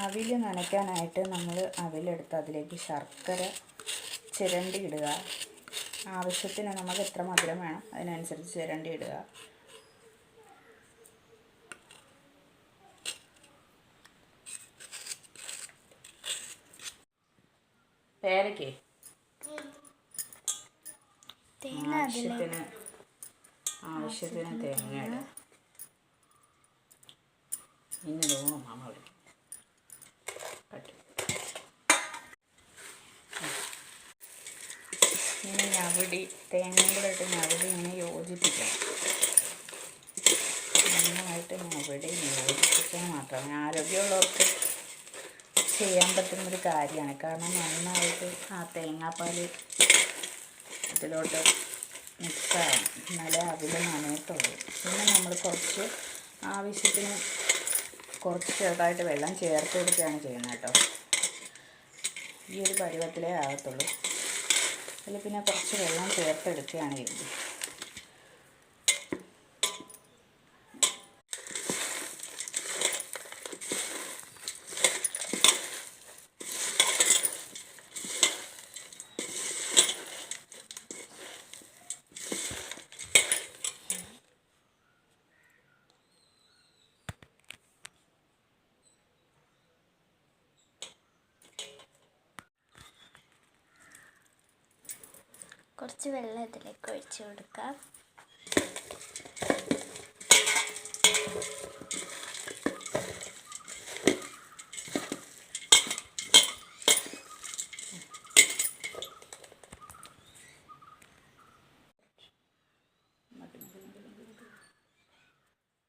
അവിൽ നനയ്ക്കാനായിട്ട് നമ്മൾ അവിലെടുത്ത് അതിലേക്ക് ശർക്കര ചിരണ്ടി ഇടുക. ആവശ്യത്തിന് നമുക്ക് എത്ര മധുരം വേണം അതിനനുസരിച്ച് ചിരണ്ടി ഇടുക. പേരയ്ക്ക് ആവശ്യത്തിന് തേങ്ങ ഇടുക. ഇനി തോന്നും മാമ വിളിക്കും. ഇനി ഞവടി തേങ്ങയും കൂടെ ഇട്ട് ഞവടി ഇങ്ങനെ യോജിപ്പിക്കണം. നന്നായിട്ട് ഞവടി യോജിപ്പിച്ചാൽ മാത്രമേ ആരോഗ്യമുള്ളവർക്ക് ചെയ്യാൻ പറ്റുന്നൊരു കാര്യമാണ്. കാരണം നന്നായിട്ട് ആ തേങ്ങാപ്പാൽ ഇതിലോട്ട് മിക്സാകും, എന്നാലേ അവിൽ നനയത്തുള്ളൂ. പിന്നെ നമ്മൾ കുറച്ച് ആവശ്യത്തിന് കുറച്ച് ചെറുതായിട്ട് വെള്ളം ചേർത്ത് കൊടുക്കുകയാണ് ചെയ്യുന്നത് കേട്ടോ. ഈ ഒരു പരുവത്തിലേ ആകത്തുള്ളൂ. അതിൽ പിന്നെ കുറച്ച് വെള്ളം ചേർത്തെടുക്കുകയാണ് ചെയ്യുന്നത്. കുറച്ച് വെള്ളം ഇതിലേക്ക് ഒഴിച്ച് കൊടുക്കാം.